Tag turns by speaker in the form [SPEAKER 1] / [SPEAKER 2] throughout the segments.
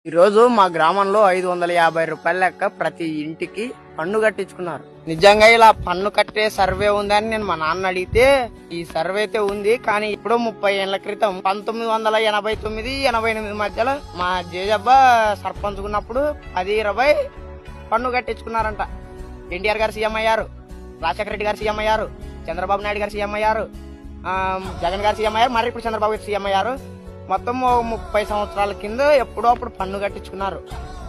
[SPEAKER 1] ఈ రోజు మా గ్రామంలో 550 రూపాయల లెక్క ప్రతి ఇంటికి పన్ను కట్టించుకున్నారు. నిజంగా ఇలా పన్ను కట్టే సర్వే ఉందని నేను మా నాన్న అడిగితే ఈ సర్వే అయితే ఉంది, కానీ ఇప్పుడు 30 ఏళ్ల క్రితం 1989-88 మధ్యలో మా జేజబ్బ సర్పంచ్ ఉన్నప్పుడు 10-20 పన్ను కట్టించుకున్నారంట. ఎన్టీఆర్ గారు సీఎం అయ్యారు, రాజశేఖర రెడ్డి గారు సీఎం అయ్యారు, చంద్రబాబు నాయుడు గారు సీఎం అయ్యారు, జగన్ గారు సీఎం అయ్యారు, మరి ఇప్పుడు చంద్రబాబు గారు సీఎం అయ్యారు. మొత్తం 30 సంవత్సరాల కింద ఎప్పుడో అప్పుడు పన్ను కట్టించుకున్నారు,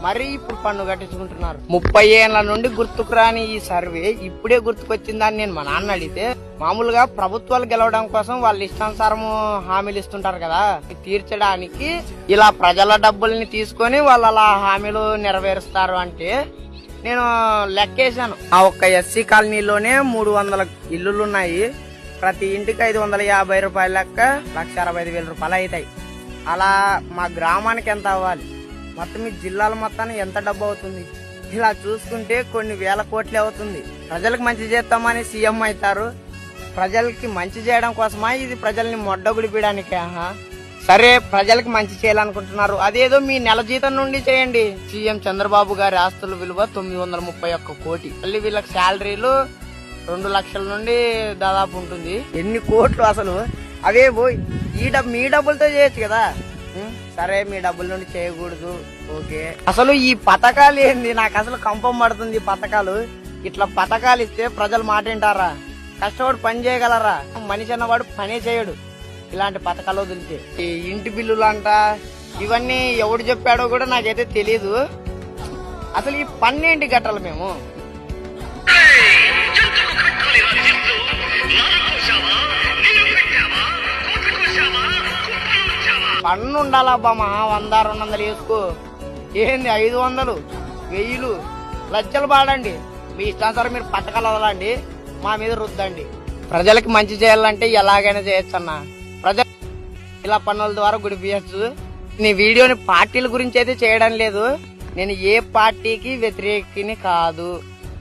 [SPEAKER 1] మరి ఇప్పుడు పన్ను కట్టించుకుంటున్నారు. 30 ఏళ్ల నుండి గుర్తుకురాని ఈ సర్వే ఇప్పుడే గుర్తుకొచ్చిందని నేను మా నాన్న అడిగితే, మామూలుగా ప్రభుత్వాలు గెలవడం కోసం వాళ్ళు ఇష్టానుసారము హామీలు ఇస్తుంటారు కదా, తీర్చడానికి ఇలా ప్రజల డబ్బుల్ని తీసుకొని వాళ్ళు అలా హామీలు నెరవేరుస్తారు అంటే నేను లెక్కేశాను. ఆ ఒక్క ఎస్సీ కాలనీలోనే 300 ఇల్లులున్నాయి. ప్రతి ఇంటికి 550 రూపాయల లెక్క 1,65,000 రూపాయలు అవుతాయి. అలా మా గ్రామానికి ఎంత అవ్వాలి, మొత్తం ఈ జిల్లాల మొత్తానికి ఎంత డబ్బు అవుతుంది? ఇలా చూసుకుంటే కొన్ని వేల కోట్లే అవుతుంది. ప్రజలకు మంచి చేస్తామని సీఎం అవుతారు, ప్రజలకి మంచి చేయడం కోసమా ఇది ప్రజల్ని మొడ్డగుడిపీయడానికే? సరే, ప్రజలకు మంచి చేయాలనుకుంటున్నారు, అదేదో మీ నెల జీతం నుండి చేయండి. సీఎం చంద్రబాబు గారి ఆస్తుల విలువ 931 కోటి, మళ్ళీ వీళ్ళకి శాలరీలు 2 లక్షల నుండి దాదాపు ఉంటుంది. ఎన్ని కోట్లు అసలు? అవే పోయి మీ డబ్బులతో చేయొచ్చు కదా. సరే, మీ డబ్బుల నుండి చేయకూడదు, ఓకే. అసలు ఈ పథకాలు ఏంది? నాకు అసలు కంపం పడుతుంది. పథకాలు ఇట్లా పథకాలు ఇస్తే ప్రజలు మాట వింటారా? కష్టపడి పని చేయగలరా? మనిషి అన్నవాడు పనే చేయడు ఇలాంటి పథకాలు వదిలితే. ఈ ఇంటి బిల్లులు అంట, ఇవన్నీ ఎవడు చెప్పాడో కూడా నాకైతే తెలీదు. అసలు ఈ పన్నేంటి కట్టాలి మేము? పన్ను ఉండాలబ్బా, మహా 100-200 వేసుకో. ఏంది 500, 1000, లక్షలు పాడండి, మీ ఇష్టానుసారం మీరు పథకాలు వదలండి, మా మీద రుద్దండి. ప్రజలకు మంచి చేయాలంటే ఎలాగైనా చేయొచ్చు అన్న. ప్రజలు ఇలా పన్నుల ద్వారా గుడిపియచ్చు. నీ వీడియోని పార్టీల గురించి అయితే చేయడం లేదు, నేను ఏ పార్టీకి వ్యతిరేకిని కాదు,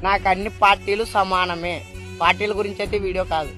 [SPEAKER 1] నాకు అన్ని పార్టీలు సమానమే. పార్టీల గురించి అయితే వీడియో కాదు.